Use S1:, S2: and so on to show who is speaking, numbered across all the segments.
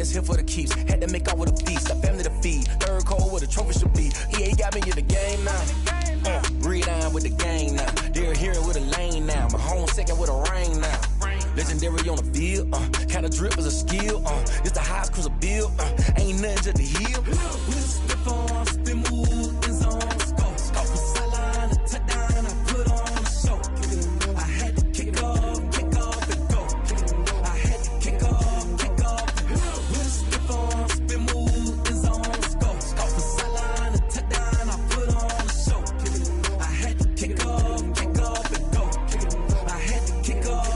S1: it's here for the keeps. Had to make out with a feast, a family to feed. Third cold where the trophy should be. EA got me in the game now. Read on with the gang now. They're here with a lane now. My home second with a rain now. Legendary on the field, kinda drip is a skill, it's the highest cruiser bill, ain't nothing just the hill. We just spit on, spin move, in zone, scope. From sideline to touchdown, I put on a show. I had to kick off and go. I had to kick off and go. We just spit on, spin move, in zone, scope. From sideline to touchdown, I put on a show. I had to kick off and go. I had to kick off.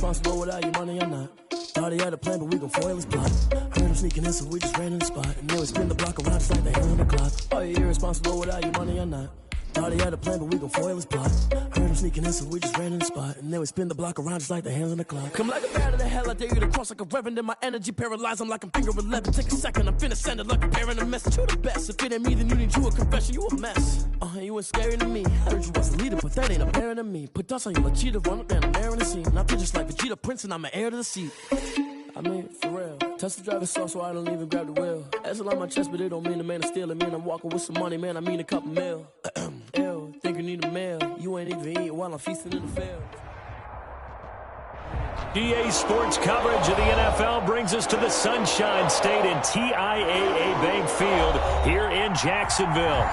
S2: Responsible without your money or not. Thought he had a plan, but we gon' foil his plot. Heard him sneaking in, so we just ran in the spot. And then we spin the block around just like the hand on the clock. Are you irresponsible without your money or not? Thought he had a plan, but we gon' foil his plot. Heard him sneaking in, so we just ran in the spot. And then we spin the block around just like the hands on the clock. Come like a bat of the hell, I dare you to cross like a reverend. In my energy paralyzed, I'm like I'm finger 11. Take a second, I'm finna send it like a bearing a message. You the best, if it ain't me, then you need you a confession. You a mess, you ain't scary to me. Heard you was a leader, but that ain't apparent to me. Put dust on you like Cheetah, run up down, I'm airing the scene. Now just like Vegeta Prince, and I'm an heir to the seat. I mean, for real. Touch the driver's soft, so I don't even grab the wheel. That's a lot on my chest, but it don't mean the man is stealing. Man, I'm walking with some money, man, I mean a couple mil. Ew, think you need a meal. You ain't even eating while I'm feasting in the field.
S3: EA Sports coverage of the NFL brings us to the Sunshine State in TIAA Bank Field here in Jacksonville.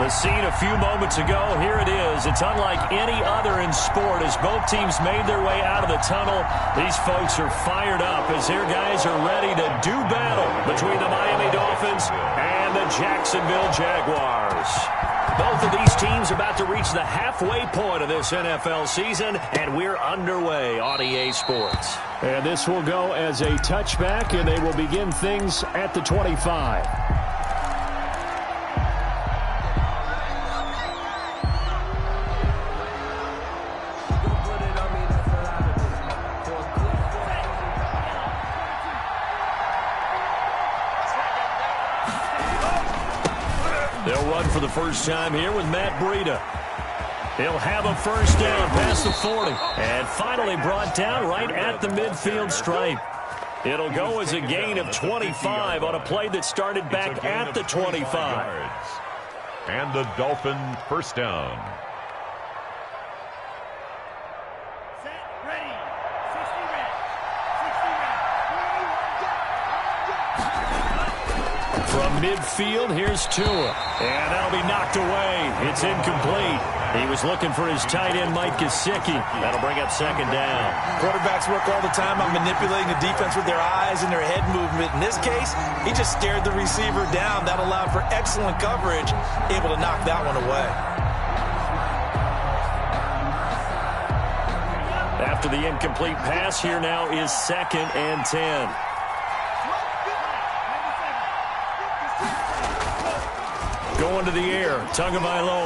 S3: The scene a few moments ago, here it is. It's unlike any other in sport as both teams made their way out of the tunnel. These folks are fired up as their guys are ready to do battle between the Miami Dolphins and the Jacksonville Jaguars. Both of these teams about to reach the halfway point of this NFL season, and we're underway on EA Sports.
S4: And this will go as a touchback, and they will begin things at the 25.
S3: They'll run for the first time here with Matt Breida. He'll have a first down past the 40. And finally brought down right at the midfield stripe. It'll go as a gain of 25 on a play that started back at the 25.
S5: And the Dolphin first down.
S3: From midfield, here's Tua. And that'll be knocked away. It's incomplete. He was looking for his tight end, Mike Gesicki. That'll bring up second down.
S6: Quarterbacks work all the time on manipulating the defense with their eyes and their head movement. In this case, he just stared the receiver down. That allowed for excellent coverage, able to knock that one away.
S3: After the incomplete pass, here now is 2nd and 10. Going to the air, Tagovailoa.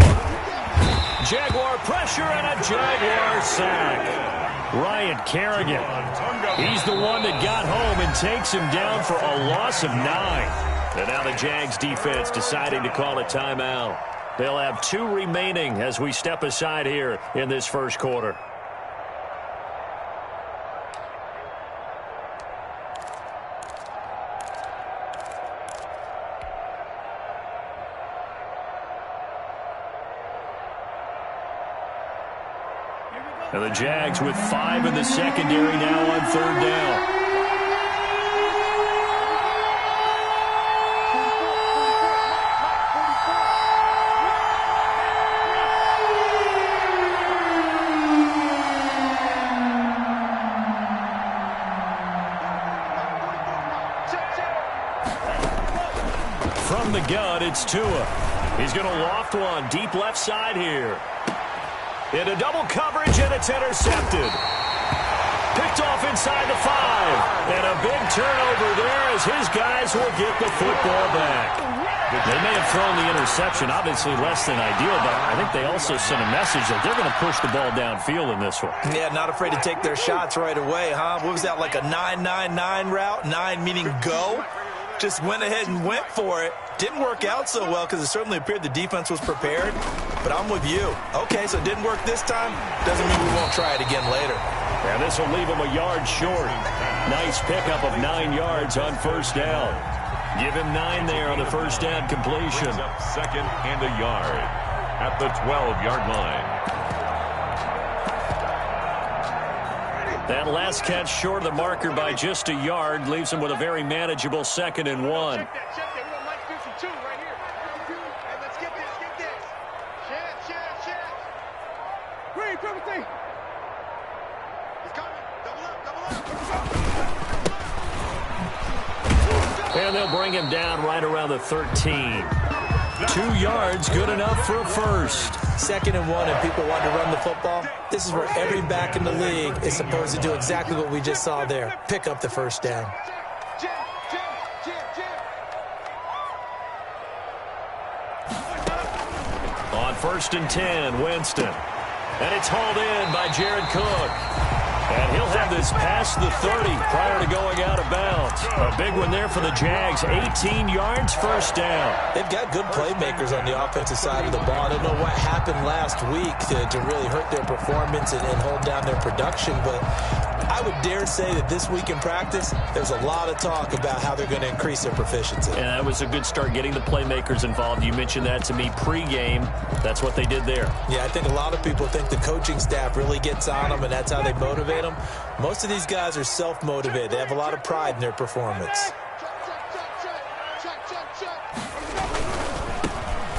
S3: Jaguar pressure and a Jaguar sack. Ryan Kerrigan. He's the one that got home and takes him down for a loss of 9. And now the Jags defense deciding to call a timeout. They'll have 2 remaining as we step aside here in this first quarter. And the Jags with 5 in the secondary now on 3rd down. From the gun, it's Tua. He's going to loft one deep left side here. Into double coverage, and it's intercepted. Picked off inside the 5. And a big turnover there as his guys will get the football back. They may have thrown the interception, obviously less than ideal, but I think they also sent a message that they're going to push the ball downfield in this one.
S6: Yeah, not afraid to take their shots right away, huh? What was that, like a 9-9-9 route? 9 meaning go? Just went ahead and went for it. Didn't work out so well because it certainly appeared the defense was prepared. But I'm with you. Okay, so it didn't work this time. Doesn't mean we won't try it again later.
S3: And this will leave him a yard short. Nice pickup of 9 yards on first down. Give him 9 there on the first down completion.
S5: Brings up 2nd and a yard at the 12-yard line.
S3: That last catch short of the marker by just a yard leaves him with a very manageable 2nd and 1. And they'll bring him down right around the 13. 2 yards, good enough for a first.
S6: 2nd and 1, and people want to run the football. This is where every back in the league is supposed to do exactly what we just saw there. Pick up the first down.
S3: On 1st and 10, Winston. And it's hauled in by Jared Cook. And he'll have this past the 30 prior to going out of bounds. A big one there for the Jags. 18 yards, first down.
S6: They've got good playmakers on the offensive side of the ball. I don't know what happened last week to really hurt their performance and hold down their production, but I would dare say that this week in practice, there's a lot of talk about how they're going to increase their proficiency.
S3: And that was a good start getting the playmakers involved. You mentioned that to me pregame. That's what they did there.
S6: Yeah, I think a lot of people think the coaching staff really gets on them, and that's how they motivate them. Most of these guys are self-motivated. They have a lot of pride in their performance.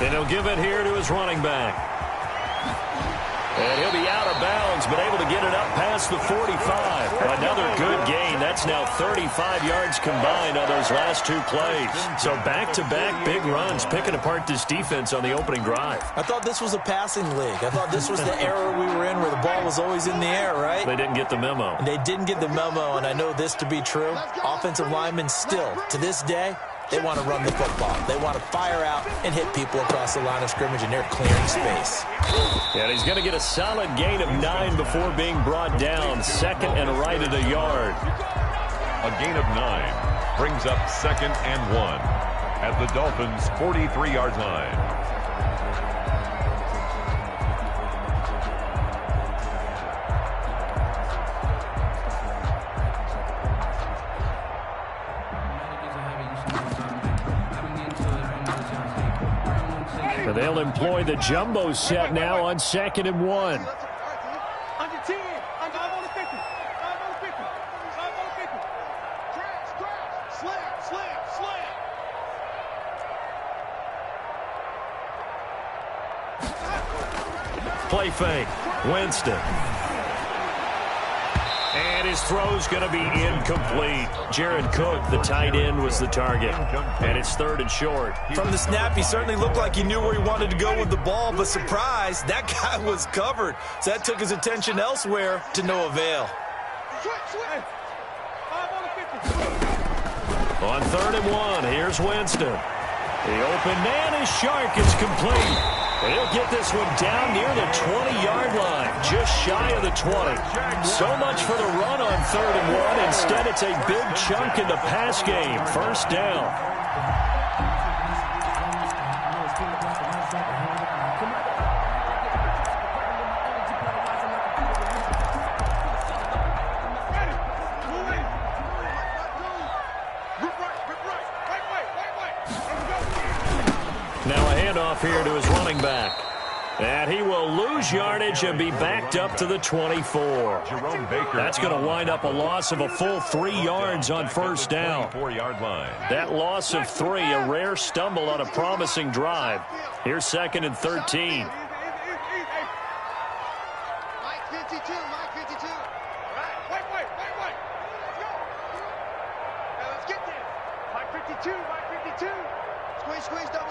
S3: And he'll give it here to his running back. And he'll be out of bounds, but able to get it up past the 45. Another good gain. That's now 35 yards combined on those last 2 plays. So back-to-back big runs, picking apart this defense on the opening drive.
S6: I thought this was a passing league. I thought this was the era we were in where the ball was always in the air, right?
S3: They didn't get the memo.
S6: And they didn't get the memo, and I know this to be true. Offensive linemen still, to this day, they want to run the football. They want to fire out and hit people across the line of scrimmage, and they're clearing space.
S3: And he's going to get a solid gain of 9 before being brought down. 2nd and right at a yard.
S5: A gain of 9 brings up 2nd and 1. at the Dolphins' 43-yard line.
S4: So they'll employ the jumbo set now on 2nd and 1. Play fake. Winston. And his throw's going to be incomplete. Jared Cook, the tight end, was the target. And it's 3rd and short.
S6: From the snap, he certainly looked like he knew where he wanted to go with the ball, but surprise, that guy was covered. So that took his attention elsewhere to no avail.
S4: On 3rd and 1, here's Winston. The open man is Shark. It's complete. He'll get this one down near the 20-yard line, just shy of the 20. So much for the run on 3rd and 1. Instead, it's a big chunk in the pass game. 1st down. Here to his running back. And he will lose yardage and be backed up to the 24. That's going to wind up a loss of a full 3 yards on 1st down. That loss of 3, a rare stumble on a promising drive. Here's 2nd and 13.
S7: Mike 52, Mike 52. Wait. Let's go. Now let's get there. Mike 52. Squeeze, double.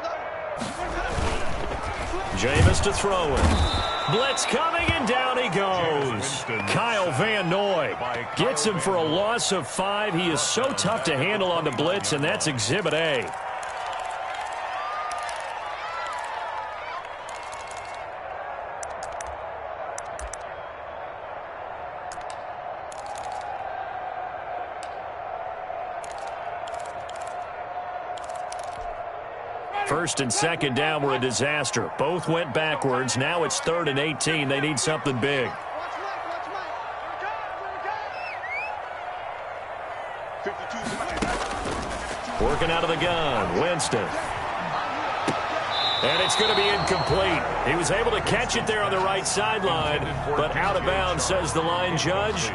S4: Jameis to throw it. Blitz coming, and down he goes. Kyle Van Noy gets him for a loss of 5. He is so tough to handle on the blitz, and that's Exhibit A. First and 2nd down were a disaster. Both went backwards. Now it's 3rd and 18. They need something big. Working out of the gun. Winston. And it's going to be incomplete. He was able to catch it there on the right sideline, but out of bounds, says the line judge.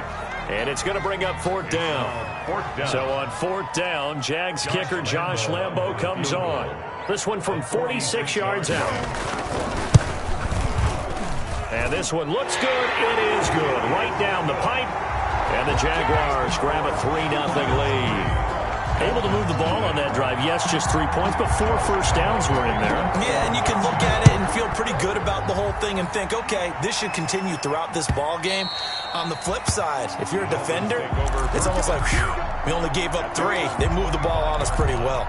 S4: And it's going to bring up 4th down. So on 4th down, Jags kicker Josh Lambo comes on. This one from 46 yards out. And this one looks good. It is good. Right down the pipe. And the Jaguars grab a 3-0 lead. Able to move the ball on that drive. Yes, just 3 points, but 4 first downs were in there.
S6: Yeah, and you can look at it and feel pretty good about the whole thing and think, okay, this should continue throughout this ball game. On the flip side, if you're a defender, it's almost like, whew, we only gave up 3. They moved the ball on us pretty well.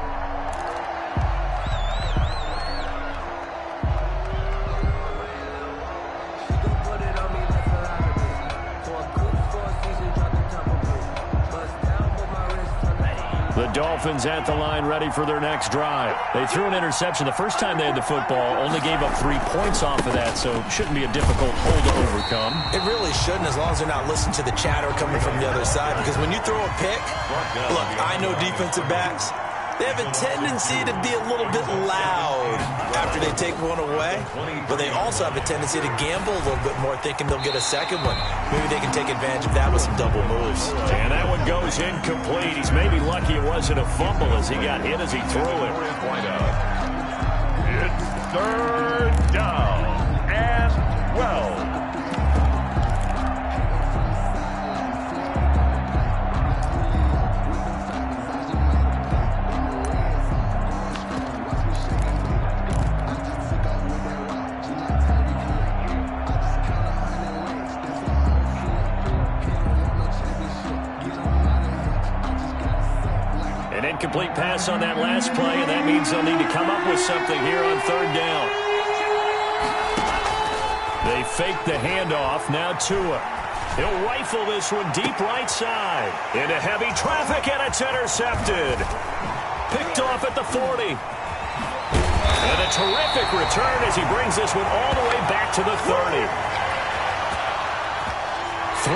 S4: The Dolphins at the line ready for their next drive. They threw an interception the first time they had the football, only gave up 3 points off of that, so shouldn't be a difficult hole to overcome.
S6: It really shouldn't, as long as they're not listening to the chatter coming from the other side, because when you throw a pick, look, I know defensive backs, they have a tendency to be a little bit loud after they take one away, but they also have a tendency to gamble a little bit more, thinking they'll get a second one. Maybe they can take advantage of that with some double moves.
S4: And that one goes incomplete. He's maybe lucky it wasn't a fumble as he got hit as he threw it.
S5: It's 3rd down and 12.
S4: Incomplete pass on that last play, and that means they'll need to come up with something here on 3rd down. They fake the handoff. Now Tua. He'll rifle this one deep right side. Into heavy traffic, and it's intercepted. Picked off
S3: off at the 40. And a terrific return as he brings this one all the way back to the 30. 3-0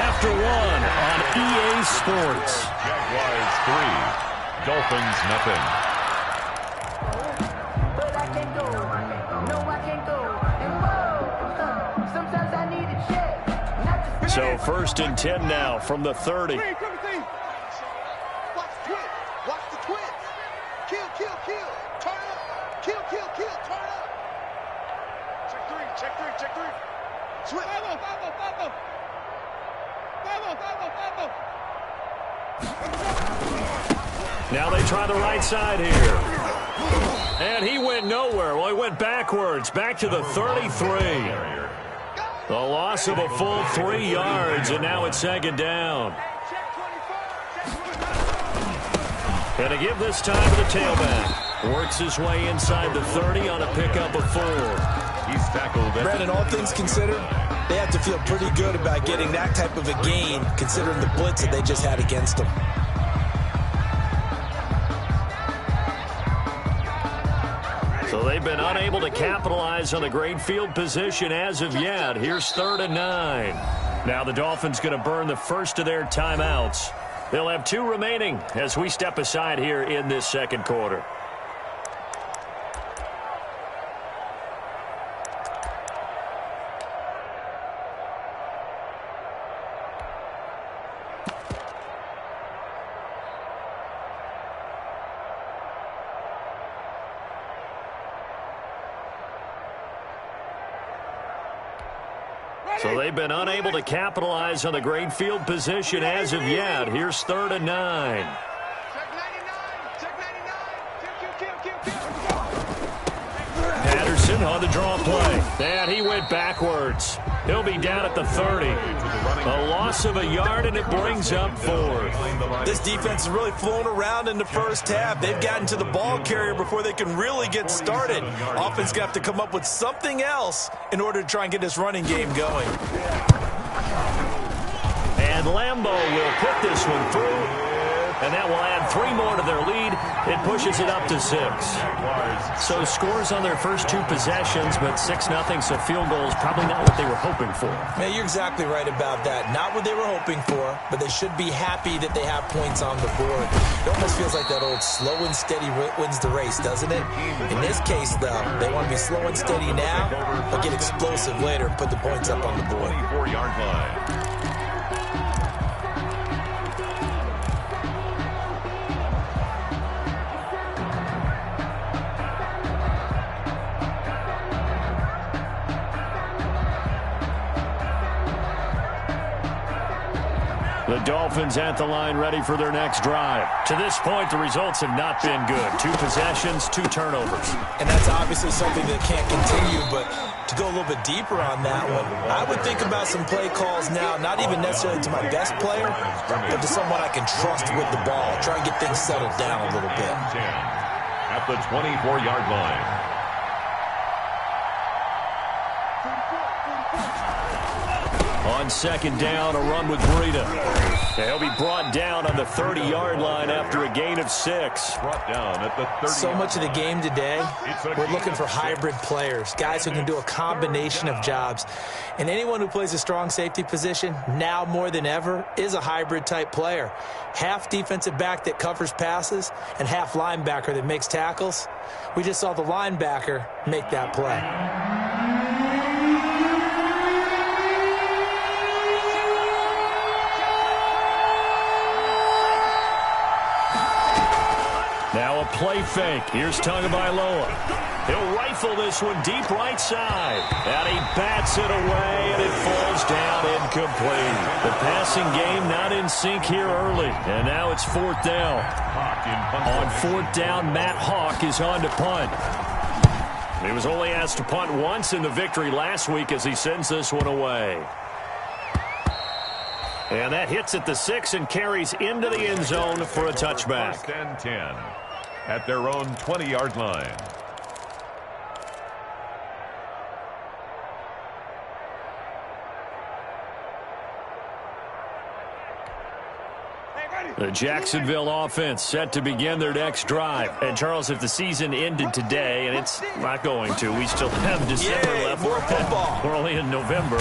S3: after one on EA Sports.
S5: Jaguars 3, Dolphins nothing.
S8: But I can't go. No, I can't go. And whoa, sometimes I need a check.
S3: So 1st and 10 now from the 30.
S7: Watch the twins. Watch the twins. Kill, kill, kill. Turn it up. Kill, kill, kill. Turn it up. Check three, check three, check three. Switch.
S3: Now they try the right side here. And he went nowhere. Well, he went backwards, back to the 33. The loss of a full 3 yards, and now it's 2nd down. And to give this time to the tailback. Works his way inside the 30 on a pickup of 4.
S5: He's tackled.
S6: Brandon, all things considered, they have to feel pretty good about getting that type of a gain, considering the blitz that they just had against them.
S3: So they've been unable to capitalize on the great field position as of yet. Here's 3rd and 9. Now the Dolphins going to burn the first of their timeouts. They'll have 2 remaining as we step aside here in this 2nd quarter. So they've been unable to capitalize on the great field position as of yet. Here's 3rd and 9.
S7: Check 99. Check 99. Kill, kill, kill, kill.
S3: Patterson on the draw play. And he went backwards. He'll be down at the 30. A loss of a yard, and it brings up 4th.
S6: This defense is really flown around in the first half. They've gotten to the ball carrier before they can really get started. Offense going to have to come up with something else in order to try and get this running game going.
S3: And Lambeau will put this one through. And that will add 3 more to their lead. It pushes it up to 6. So scores on their first 2 possessions, but 6-0, so field goal is probably not what they were hoping for.
S6: Man, you're exactly right about that. Not what they were hoping for, but they should be happy that they have points on the board. It almost feels like that old slow and steady wins the race, doesn't it? In this case, though, they want to be slow and steady now, but get explosive later and put the points up on the board.
S5: 24-yard line.
S3: The Dolphins at the line ready for their next drive. To this point, the results have not been good. 2 possessions, 2 turnovers.
S6: And that's obviously something that can't continue, but to go a little bit deeper on that one, I would think about some play calls now, not even necessarily to my best player, but to someone I can trust with the ball. Try and get things settled down a little bit.
S5: 10 at the 24-yard line.
S3: On 2nd down, a run with Breida. He'll be brought down on the 30-yard line after a gain of 6.
S5: Brought down at the 30.
S6: So much of the game today, we're looking for hybrid players, guys who can do a combination of jobs. And anyone who plays a strong safety position, now more than ever, is a hybrid-type player. Half defensive back that covers passes and half linebacker that makes tackles. We just saw the linebacker make that play.
S3: Now a play fake. Here's Tagovailoa. He'll rifle this one deep right side. And he bats it away, and it falls down incomplete. The passing game not in sync here early. And now it's 4th down. On 4th down, Matt Hawk is on to punt. He was only asked to punt once in the victory last week as he sends this one away. And that hits at the 6 and carries into the end zone for a touchback.
S5: 1st and 10 at their own 20-yard line.
S3: The Jacksonville offense set to begin their next drive. And, Charles, if the season ended today, and it's not going to, we still have December left.
S6: More football.
S3: We're only in November.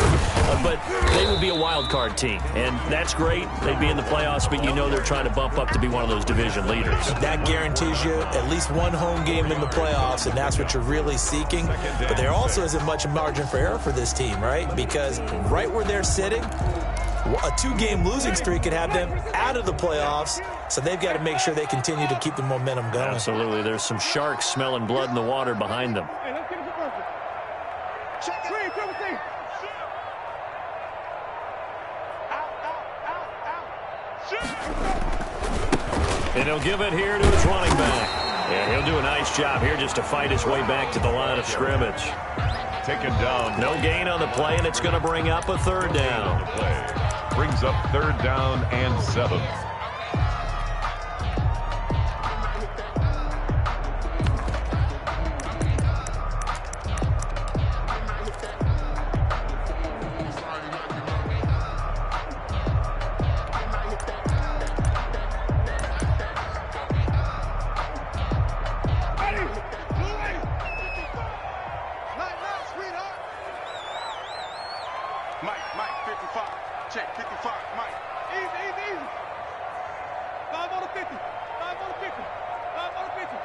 S3: But they would be a wild card team. And that's great. They'd be in the playoffs, but you know they're trying to bump up to be one of those division leaders.
S6: That guarantees you at least one home game in the playoffs, and that's what you're really seeking. But there also isn't much margin for error for this team, right? Because right where they're sitting, a 2-game losing streak could have them out of the playoffs, so they've got to make sure they continue to keep the momentum going.
S3: Absolutely. There's some sharks smelling blood in the water behind them.
S7: Hey, let's get it to perfect. Check it. Green, triple team. Out.
S3: And he'll give it here to his running back. And he'll do a nice job here just to fight his way back to the line of scrimmage.
S5: Taken down.
S3: No gain on the play, and it's going to bring up a third down.
S5: Brings up 3rd down and 7.
S7: Mike, 55. Check, 55. Mike. Easy. 5 on the 50. 5 on the 50. 5 on the 50.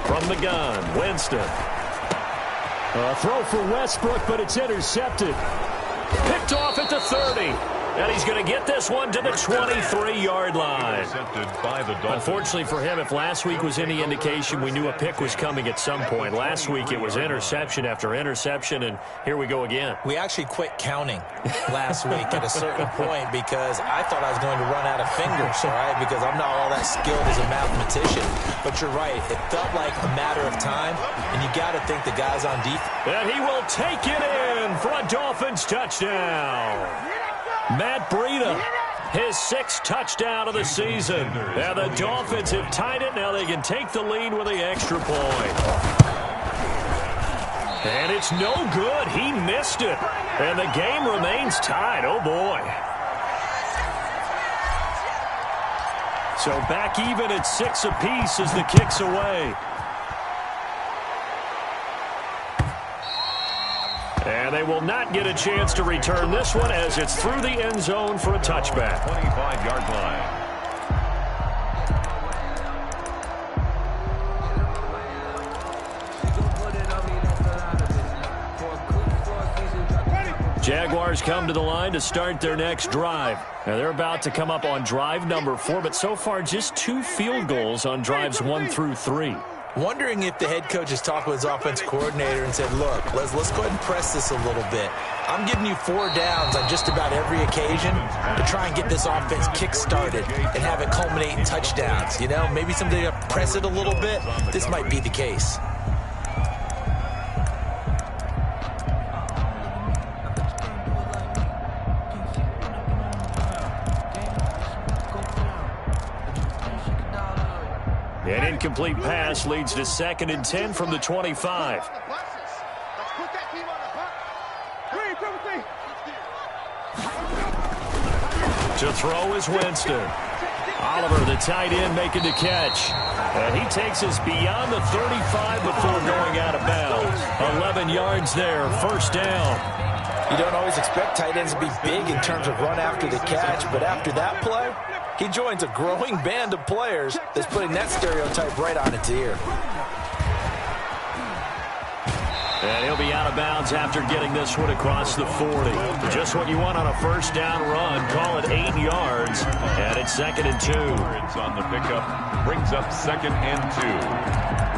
S3: From the gun, Winston. A throw for Westbrook, but it's intercepted. Picked off at the 30. And he's going to get this one to the 23-yard line.
S5: By the Dolphins.
S3: Unfortunately for him, if last week was any indication, we knew a pick was coming at some point. Last week it was interception after interception, and here we go again.
S6: We actually quit counting last week at a certain point because I thought I was going to run out of fingers, all right, because I'm not all that skilled as a mathematician. But you're right. It felt like a matter of time, and you got to think the guys on defense.
S3: And he will take it in for a Dolphins touchdown. Matt Breida, his 6th touchdown of the season. And the Dolphins have tied it. Now they can take the lead with the extra point. And it's no good. He missed it. And the game remains tied. Oh, boy. So back even at 6 apiece as the kick's away. And they will not get a chance to return this one as it's through the end zone for a touchback.
S5: 25-yard line.
S3: Jaguars come to the line to start their next drive. Now they're about to come up on drive number 4, but so far just 2 field goals on drives 1 through 3.
S6: Wondering if the head coach has talked with his offense coordinator and said, look, let's go ahead and press this a little bit. I'm giving you 4 downs on just about every occasion to try and get this offense kick-started and have it culminate in touchdowns. You know, maybe somebody to press it a little bit. This might be the case.
S3: An incomplete pass leads to 2nd and 10 from the 25. To throw is Winston. Oliver, the tight end, making the catch. And he takes us beyond the 35 before going out of bounds. 11 yards there, 1st down.
S6: You don't always expect tight ends to be big in terms of run after the catch, but after that play, he joins a growing band of players that's putting that stereotype right on its ear.
S3: And he'll be out of bounds after getting this one across the 40. Just what you want on a 1st down run. Call it 8 yards. And it's 2nd and 2.
S5: It's on the pickup. Brings up 2nd and 2.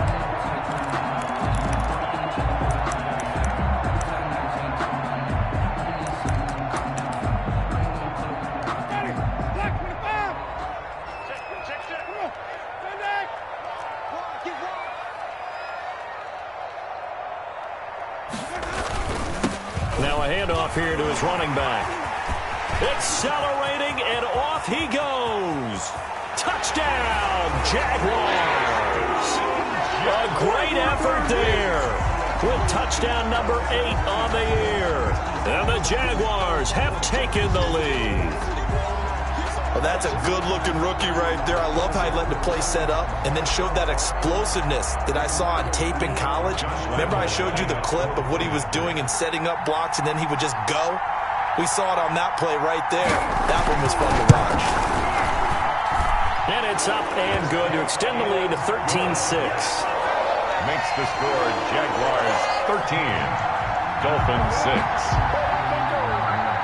S3: Now a handoff here to his running back. Accelerating, and off he goes. Touchdown, Jaguars. A great effort there with touchdown number 8 on the year. And the Jaguars have taken the lead.
S6: Well, that's a good-looking rookie right there. I love how he let the play set up and then showed that explosiveness that I saw on tape in college. Remember I showed you the clip of what he was doing and setting up blocks, and then he would just go? We saw it on that play right there. That one was fun to watch.
S3: And it's up and good to extend the lead to 13-6.
S5: Makes the score Jaguars 13, Dolphins 6.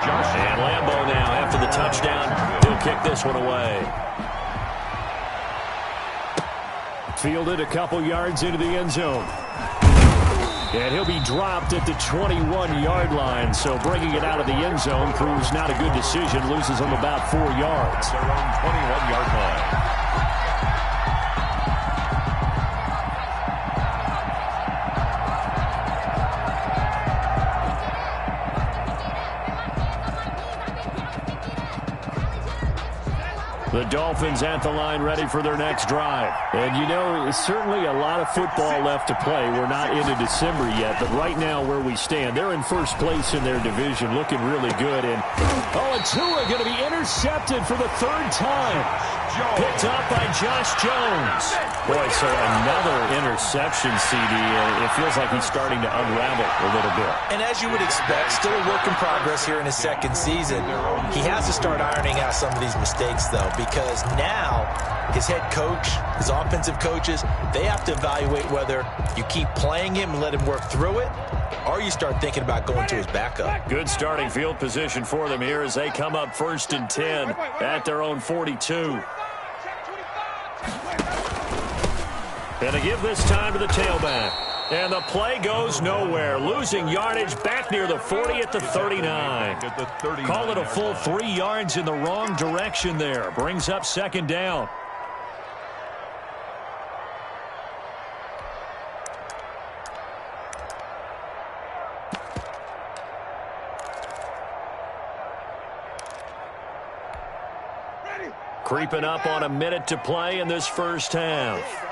S3: And Lambeau now, after the touchdown, he'll kick this one away. Fielded a couple yards into the end zone. And he'll be dropped at the 21-yard line. So bringing it out of the end zone proves not a good decision. Loses him about 4 yards.
S5: Their own 21-yard line.
S3: The Dolphins at the line ready for their next drive. And, you know, certainly a lot of football left to play. We're not into December yet, but right now where we stand, they're in first place in their division, looking really good. And Tua going to be intercepted for the third time. Picked up by Josh Jones. Boy, so another interception, CD. It feels like he's starting to unravel a little bit.
S6: And as you would expect, still a work in progress here in his second season. He has to start ironing out some of these mistakes, though, because now his head coach, his offensive coaches, they have to evaluate whether you keep playing him and let him work through it, or you start thinking about going to his backup.
S3: Good starting field position for them here as they come up 1st and 10 at their own 42. And to give this time to the tailback. And the play goes nowhere. Losing yardage back near the 40 at the 39. Call it a full 3 yards in the wrong direction there. Brings up 2nd down. Creeping up on a minute to play in this first half.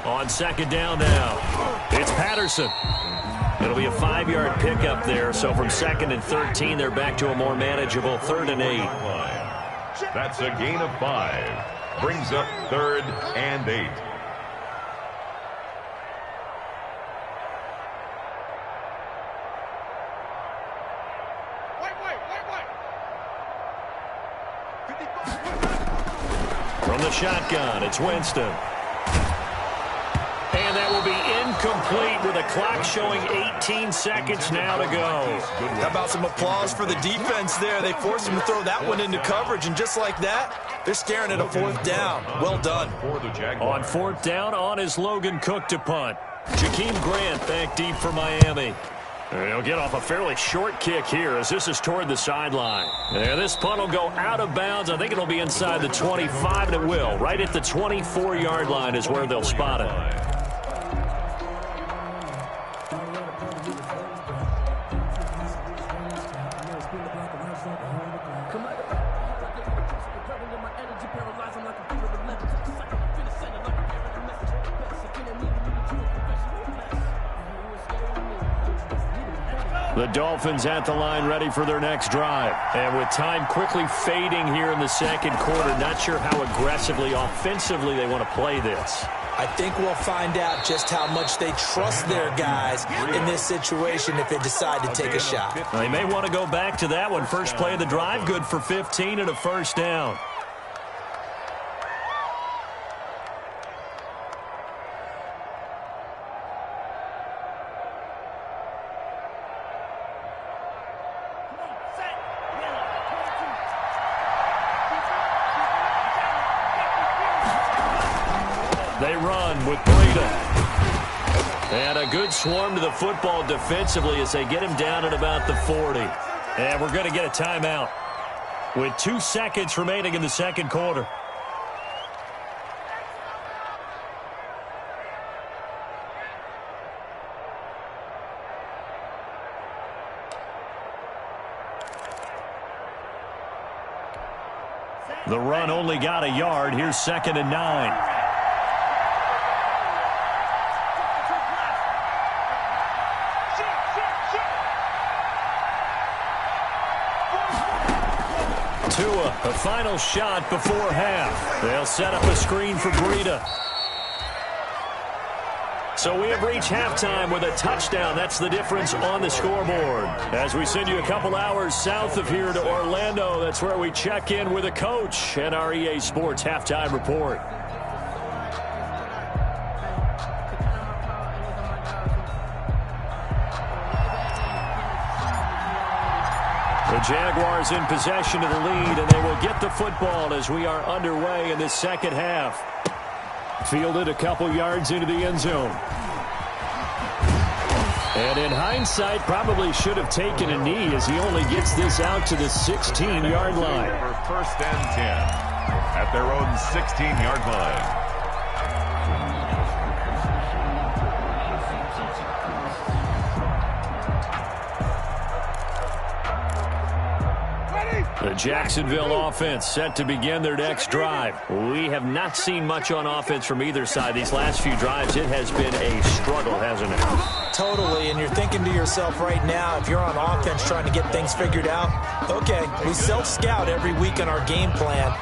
S3: On 2nd down now, it's Patterson. It'll be a 5-yard pickup there, so from 2nd and 13, they're back to a more manageable 3rd and 8.
S5: That's a gain of 5. Brings up 3rd and 8.
S3: From the shotgun, it's Winston. And that will be incomplete with a clock showing 18 seconds now to go.
S6: How about some applause for the defense there? They forced him to throw that one into coverage, and just like that, they're staring at a 4th down. Well done.
S3: On 4th down, on is Logan Cook to punt. Jakeem Grant back deep for Miami. And he'll get off a fairly short kick here as this is toward the sideline. And this punt will go out of bounds. I think it'll be inside the 25, and it will. Right at the 24-yard line is where they'll spot it. The Dolphins at the line ready for their next drive. And with time quickly fading here in the second quarter, not sure how aggressively, offensively they want to play this.
S6: I think we'll find out just how much they trust their guys in this situation if they decide to take a shot.
S3: They may want to go back to that one. First play of the drive, good for 15 and a 1st down. They run with Breida. And a good swarm to the football defensively as they get him down at about the 40. And we're going to get a timeout with 2 seconds remaining in the second quarter. The run only got a yard. Here's 2nd and 9. Tua, a final shot before half. They'll set up a screen for Breida. So we have reached halftime with a touchdown. That's the difference on the scoreboard. As we send you a couple hours south of here to Orlando, that's where we check in with a coach and our EA Sports Halftime Report. The Jaguars in possession of the lead, and they will get the football as we are underway in the second half. Fielded a couple yards into the end zone. And in hindsight, probably should have taken a knee as he only gets this out to the 16-yard line.
S5: For 1st and 10 at their own 16-yard line.
S3: The Jacksonville offense set to begin their next drive. We have not seen much on offense from either side. These last few drives, it has been a struggle, hasn't it?
S6: Totally, and you're thinking to yourself right now, if you're on offense trying to get things figured out, okay, we self-scout every week on our game plan.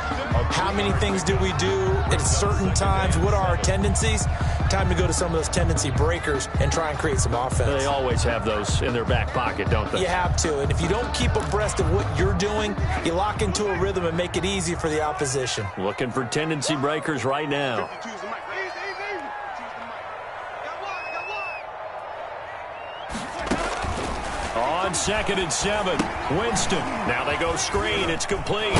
S6: How many things do we do at certain times? What are our tendencies? Time to go to some of those tendency breakers and try and create some offense.
S3: They always have those in their back pocket, don't they?
S6: You have to, and if you don't keep abreast of what you're doing, you lock into a rhythm and make it easy for the opposition.
S3: Looking for tendency breakers right now. On 2nd and 7, Winston. Now they go screen. It's complete.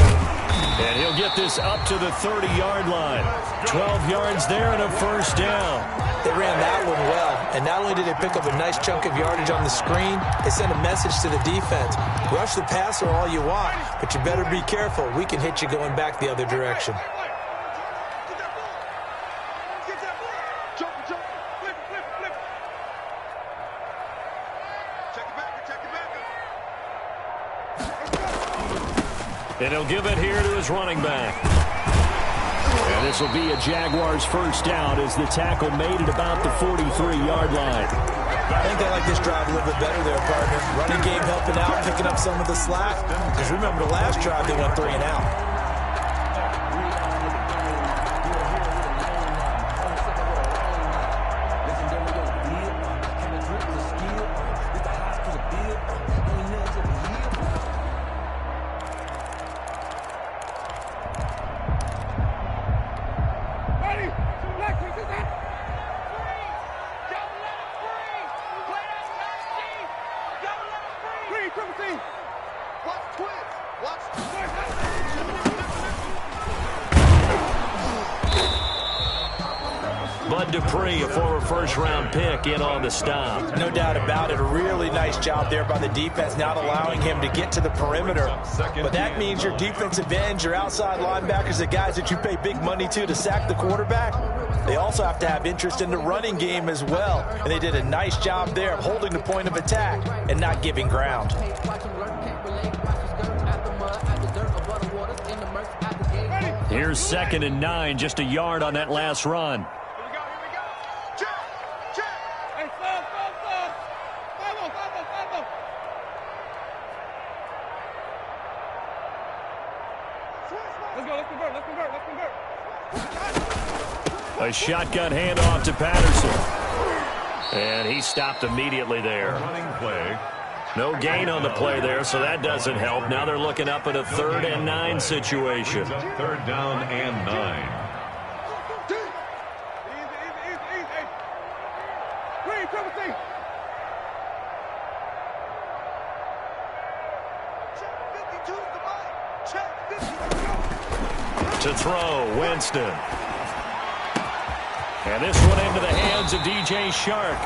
S3: And he'll get this up to the 30-yard line. 12 yards there and a first down.
S6: They ran that one well, and not only did they pick up a nice chunk of yardage on the screen, they sent a message to the defense. Rush the passer all you want, but you better be careful. We can hit you going back the other direction.
S3: And he'll give it here to his running back. And this will be a Jaguars first down as the tackle made it about the 43-yard line.
S6: I think they like this drive a little bit better there, partner. Running game helping out, picking up some of the slack. Because remember the last drive, they went 3 and out.
S3: A former first-round pick in on the stop.
S6: No doubt about it. A really nice job there by the defense, not allowing him to get to the perimeter. But that means your defensive ends, your outside linebackers, the guys that you pay big money to sack the quarterback, they also have to have interest in the running game as well. And they did a nice job there of holding the point of attack and not giving ground.
S3: Here's 2nd and 9, just a yard on that last run. A shotgun handoff to Patterson. And he stopped immediately there.
S5: Running play.
S3: No gain on the play there, so that doesn't help. Now they're looking up at a 3rd and 9 situation.
S5: 3rd down and 9.
S3: To throw, Winston. And this one into the hands of DJ Shark.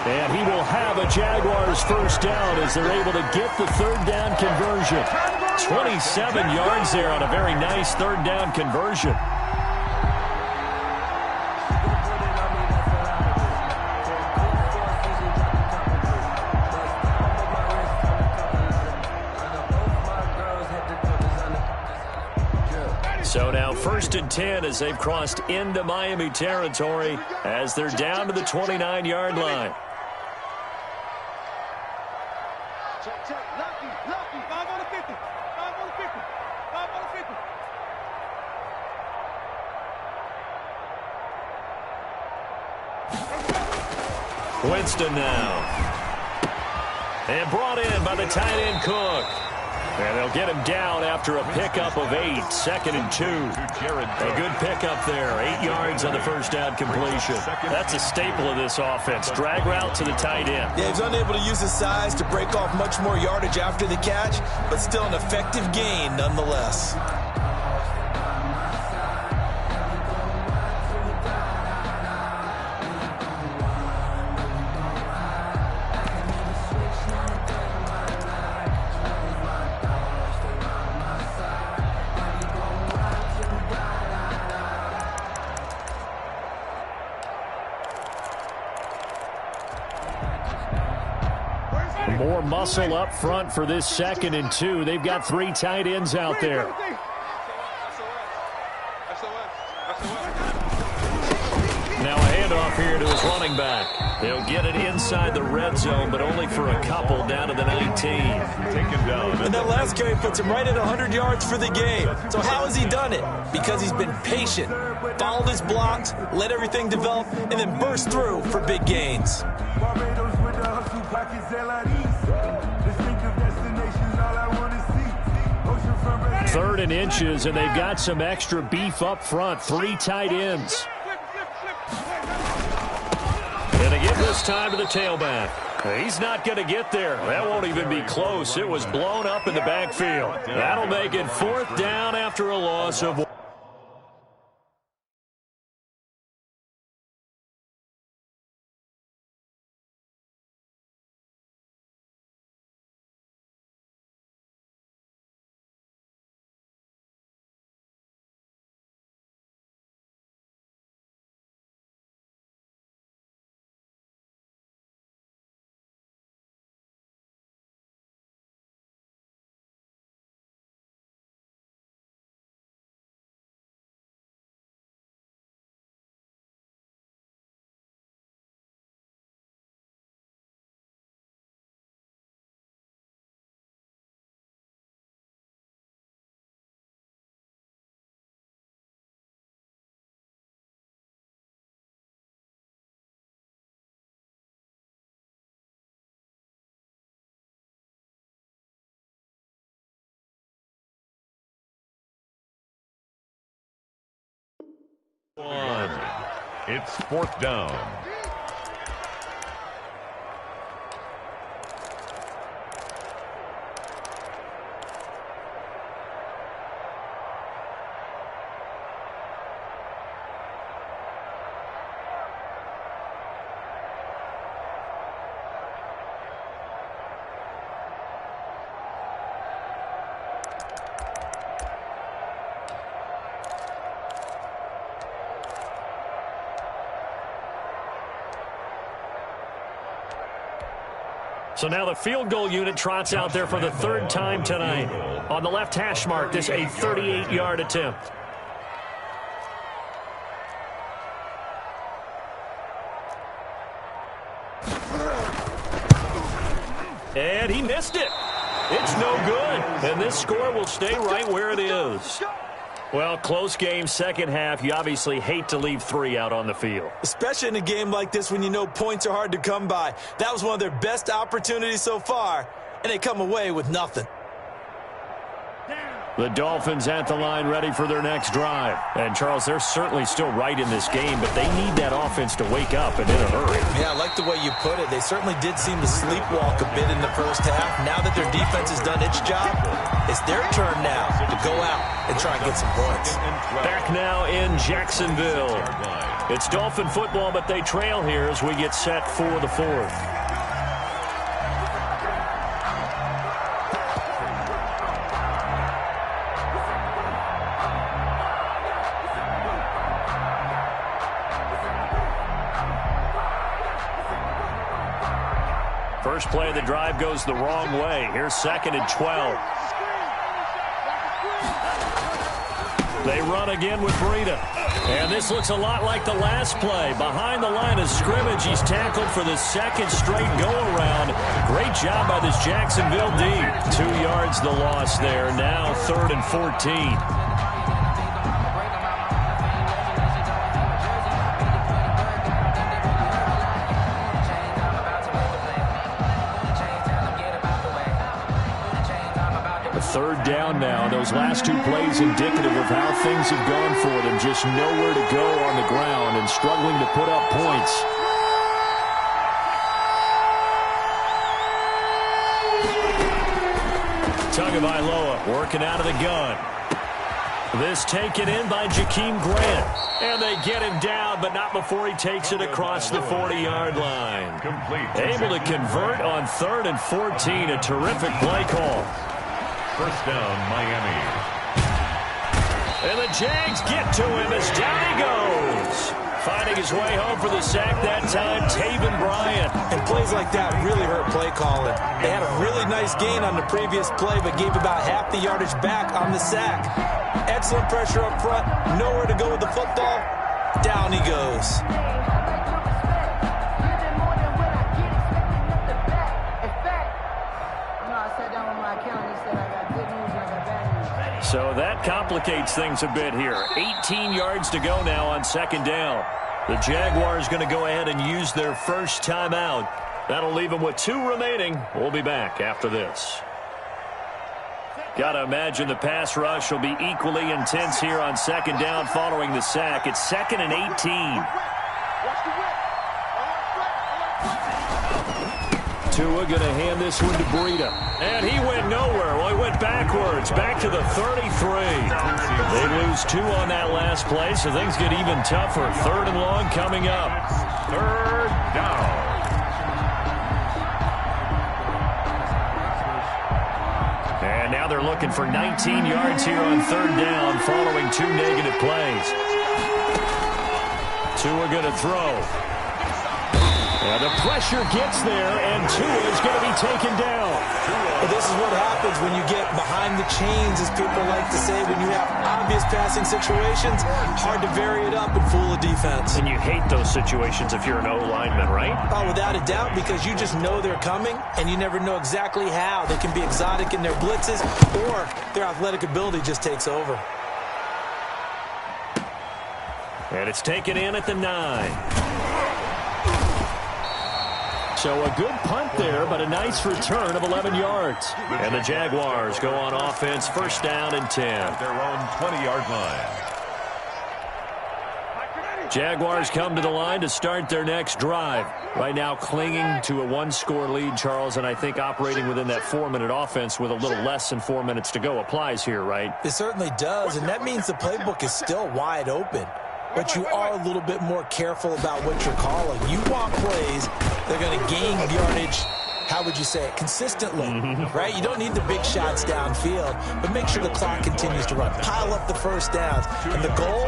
S3: And he will have a Jaguars first down as they're able to get the 3rd down conversion. 27 yards there on a very nice 3rd down conversion. So 1st and 10 as they've crossed into Miami territory as they're down to the 29-yard line.
S7: Check, check. Lucky, lucky. 5 on the 50. 5 on the 50. 5 on the 50.
S3: Winston now. And brought in by the tight end Cook. And they'll get him down after a pickup of 8. 2nd and 2. A good pickup there. 8 yards on the first down completion. That's a staple of this offense. Drag route to the tight end.
S6: Yeah, he's unable to use his size to break off much more yardage after the catch, but still an effective gain nonetheless.
S3: More muscle up front for this 2nd and 2. They've got 3 tight ends out there. Now a handoff here to his running back. They'll get it inside the red zone, but only for a couple down to the 19.
S5: Taken down.
S6: And that last carry puts him right at 100 yards for the game. So how has he done it? Because he's been patient, followed his blocks, let everything develop, and then burst through for big gains.
S3: Third and inches, and they've got some extra beef up front. 3 tight ends. And they give this time to the tailback. He's not going to get there. That won't even be close. It was blown up in the backfield. That'll make it 4th down after a loss of 1.
S5: It's 4th down.
S3: So now the field goal unit trots out there for the 3rd time tonight. On the left hash mark, this a 38-yard attempt. And he missed it. It's no good. And this score will stay right where it is. Well, close game, second half. You obviously hate to leave 3 out on the field.
S6: Especially in a game like this when you know points are hard to come by. That was one of their best opportunities so far, and they come away with nothing.
S3: The Dolphins at the line ready for their next drive. And, Charles, they're certainly still right in this game, but they need that offense to wake up and in a hurry.
S6: Yeah, I like the way you put it. They certainly did seem to sleepwalk a bit in the first half. Now that their defense has done its job, it's their turn now to go out and try and get some points.
S3: Back now in Jacksonville. It's Dolphin football, but they trail here as we get set for the 4th. First play of the drive goes the wrong way. Here's 2nd and 12. They run again with Breida. And this looks a lot like the last play. Behind the line of scrimmage, he's tackled for the second straight go-around. Great job by this Jacksonville D. 2 yards the loss there. Now 3rd and 14. Third down now. Those last 2 plays indicative of how things have gone for them. Just nowhere to go on the ground and struggling to put up points. Tagovailoa working out of the gun. This taken in by Jakeem Grant. And they get him down, but not before he takes it across the 40-yard line. Able to convert on 3rd and 14. A terrific play call.
S5: First down, Miami.
S3: And the Jags get to him as down he goes. Finding his way home for the sack that time, Taven Bryan.
S6: And plays like that really hurt play calling. They had a really nice gain on the previous play, but gave about half the yardage back on the sack. Excellent pressure up front. Nowhere to go with the football. Down he goes.
S3: So that complicates things a bit here. 18 yards to go now on 2nd down. The Jaguars going to go ahead and use their first timeout. That'll leave them with 2 remaining. We'll be back after this. Got to imagine the pass rush will be equally intense here on 2nd down following the sack. It's 2nd and 18. Tua going to hand this one to Breida. And he went nowhere. Well, he went backwards, back to the 33. They lose 2 on that last play, so things get even tougher. 3rd and long coming up.
S5: 3rd down.
S3: And now they're looking for 19 yards here on 3rd down following 2 negative plays. Tua going to throw. And the pressure gets there, and Tua is going to be taken down.
S6: But this is what happens when you get behind the chains, as people like to say. When you have obvious passing situations, hard to vary it up and fool a defense.
S3: And you hate those situations if you're an O-lineman, right?
S6: Oh, without a doubt, because you just know they're coming, and you never know exactly how. They can be exotic in their blitzes, or their athletic ability just takes over.
S3: And it's taken in at the 9. So a good punt there, but a nice return of 11 yards. And the Jaguars go on offense, 1st down and 10.
S5: Their own 20-yard line.
S3: Jaguars come to the line to start their next drive. Right now clinging to a 1-score lead, Charles, and I think operating within that 4-minute offense with a little less than 4 minutes to go applies here, right?
S6: It certainly does, and that means the playbook is still wide open. But you are a little bit more careful about what you're calling. You want plays that are going to gain yardage, how would you say it, consistently, right? You don't need the big shots downfield, but make sure the clock continues to run. Pile up the first downs. And the goal,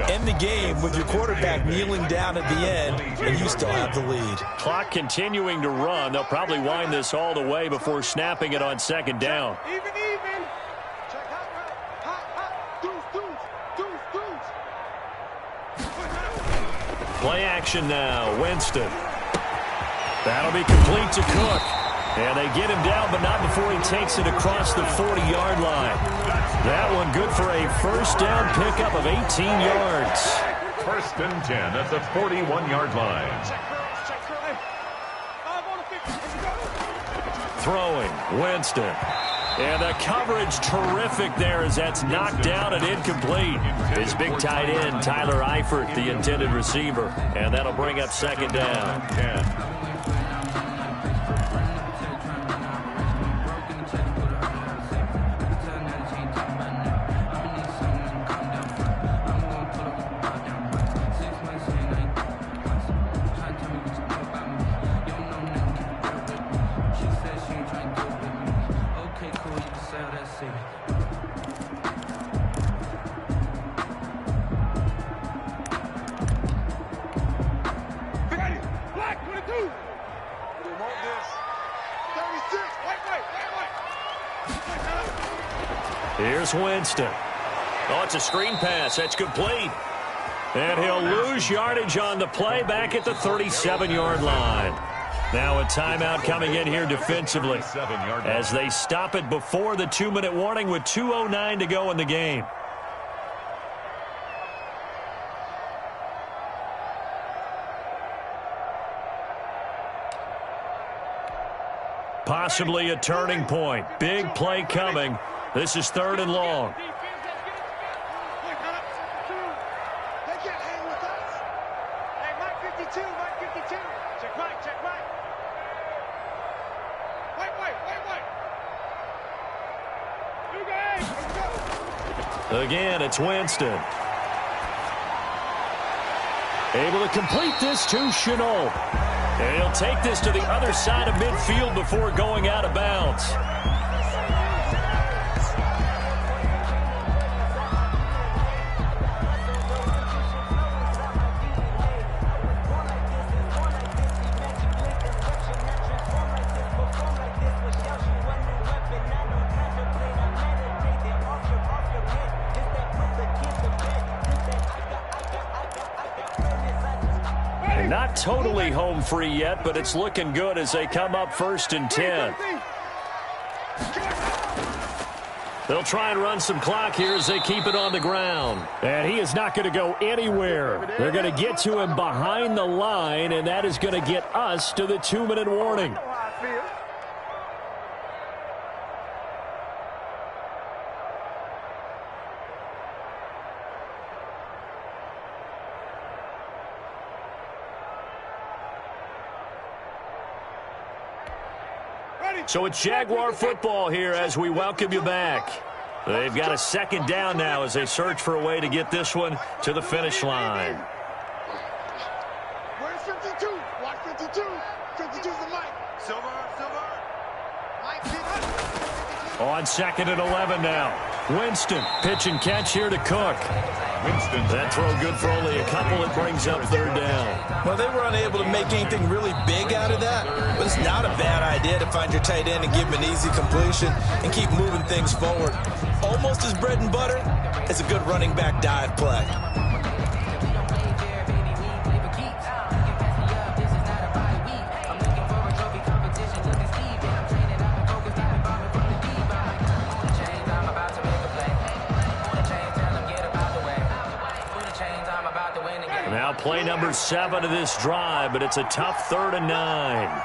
S6: end the game with your quarterback kneeling down at the end, and you still have the lead.
S3: Clock continuing to run. They'll probably wind this all the way before snapping it on 2nd down.
S7: Even.
S3: Play action now. Winston. That'll be complete to Cook. And they get him down, but not before he takes it across the 40-yard line. That one good for a 1st down pickup of 18 yards.
S5: 1st and 10 at the 41-yard line.
S3: Throwing. Winston. And the coverage terrific there as that's knocked down and incomplete. His big tight end, Tyler Eifert, the intended receiver. And that'll bring up 2nd down.
S5: 10.
S3: Here's Winston. Oh, it's a screen pass. That's complete. And he'll lose yardage on the play back at the 37-yard line. Now a timeout coming in here defensively as they stop it before the 2-minute warning with 2:09 to go in the game. Possibly a turning point. Big play coming. This is 3rd and long. Again, it's Winston. Able to complete this to Chenault. And he'll take this to the other side of midfield before going out of bounds. Not totally home free yet, but it's looking good as they come up 1st and 10. They'll try and run some clock here as they keep it on the ground. And he is not going to go anywhere. They're going to get to him behind the line, and that is going to get us to the 2-minute warning. So it's Jaguar football here as we welcome you back. They've got a 2nd down now as they search for a way to get this one to the finish line.
S7: Where's 52? Watch 52. 52's the mic. Silver.
S3: On 2nd and 11 now. Winston, pitch and catch here to Cook. Winston. That throw good for only a couple. It brings up 3rd down.
S6: Well, they were unable to make anything really big out of that, but it's not a bad idea to find your tight end and give him an easy completion and keep moving things forward. Almost as bread and butter as a good running back dive play.
S3: Now play number 7 of this drive, but it's a tough 3rd and 9.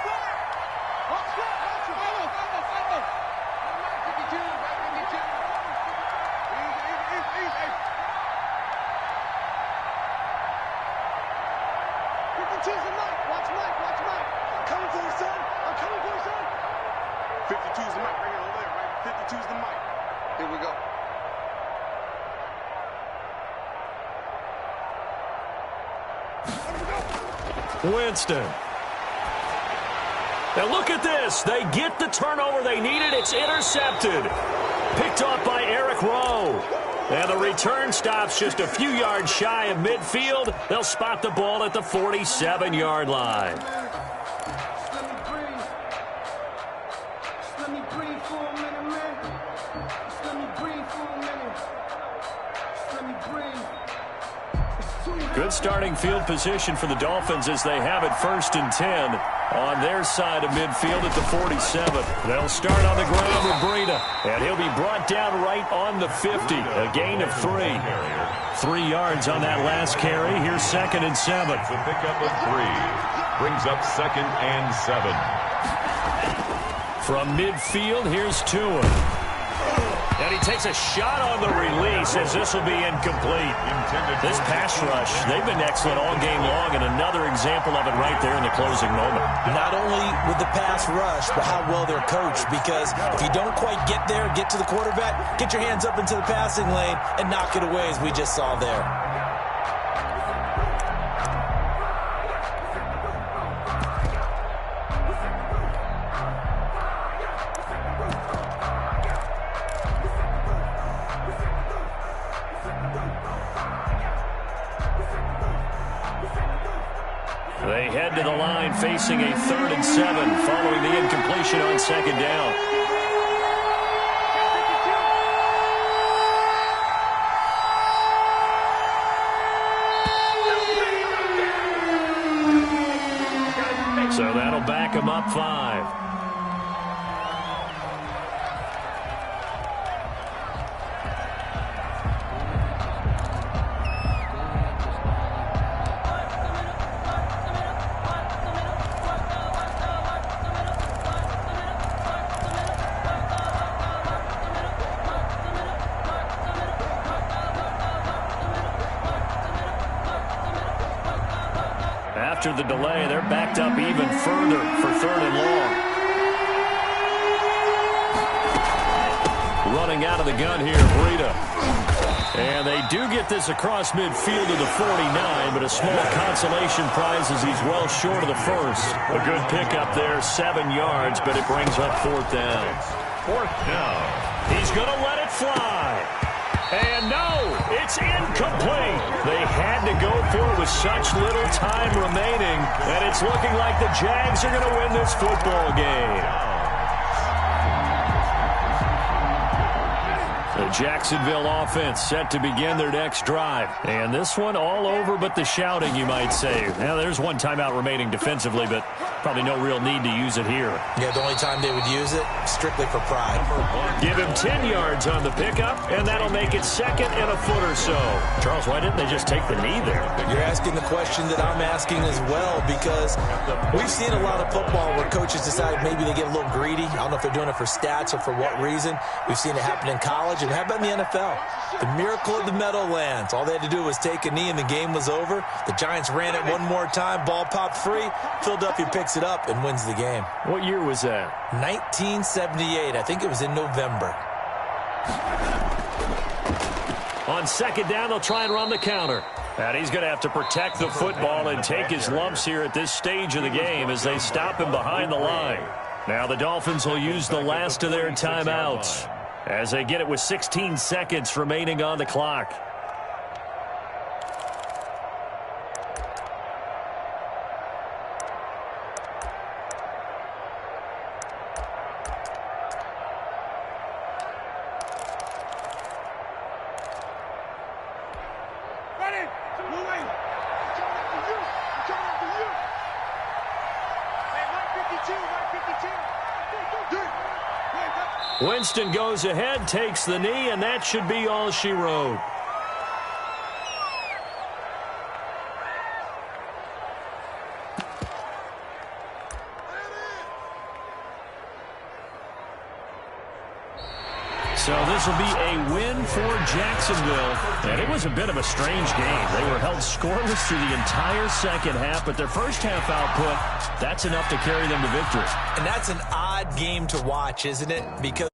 S3: Winston. Now look at this. They get the turnover they needed. It's intercepted. Picked off by Eric Rowe. And the return stops just a few yards shy of midfield. They'll spot the ball at the 47-yard line. Good starting field position for the Dolphins as they have it 1st and 10 on their side of midfield at the 47. They'll start on the ground with Breida, and he'll be brought down right on the 50. A gain of 3. 3 yards on that last carry. Here's 2nd and 7.
S5: It's a pickup of 3. Brings up 2nd and 7.
S3: From midfield, here's Tua. And he takes a shot on the release as this will be incomplete. This pass rush, they've been excellent all game long, and another example of it right there in the closing moment.
S6: Not only with the pass rush, but how well they're coached, because if you don't quite get there, get to the quarterback, get your hands up into the passing lane and knock it away as we just saw there.
S3: They head to the line facing a 3rd and 7 following the incompletion on 2nd down. So that'll back him up 5. After the delay, they're backed up even further for 3rd and long. Running out of the gun here, Breida. And they do get this across midfield to the 49, but a small consolation prize as he's well short of the first. A good pickup there, 7 yards, but it brings up 4th down.
S5: 4th down.
S3: He's going to let it fly. And no, it's incomplete. They had to go for it with such little time remaining, and it's looking like the Jags are going to win this football game. The Jacksonville offense set to begin their next drive. And this one all over but the shouting, you might say. Now, there's one timeout remaining defensively, but probably no real need to use it here.
S6: Yeah, the only time they would use it, strictly for pride.
S3: Give him 10 yards on the pickup, and that'll make it 2nd and a foot or so. Charles, why didn't they just take the knee there?
S6: You're asking the question that I'm asking as well, because we've seen a lot of football where coaches decide maybe they get a little greedy. I don't know if they're doing it for stats or for what reason. We've seen it happen in college, and how about in the NFL? The miracle of the Meadowlands. All they had to do was take a knee, and the game was over. The Giants ran it one more time. Ball popped free. Philadelphia picks it up and wins the game.
S3: What year was that?
S6: 1978. I think it was in November.
S3: On 2nd down, they'll try and run the counter. And he's going to have to protect the football and take his lumps here at this stage of the game as they stop him behind the line. Now the Dolphins will use the last of their timeouts as they get it with 16 seconds remaining on the clock. Winston goes ahead, takes the knee, and that should be all she wrote. So this will be a win for Jacksonville. And it was a bit of a strange game. They were held scoreless through the entire second half, but their first half output, that's enough to carry them to victory.
S6: And that's an odd game to watch, isn't it? Because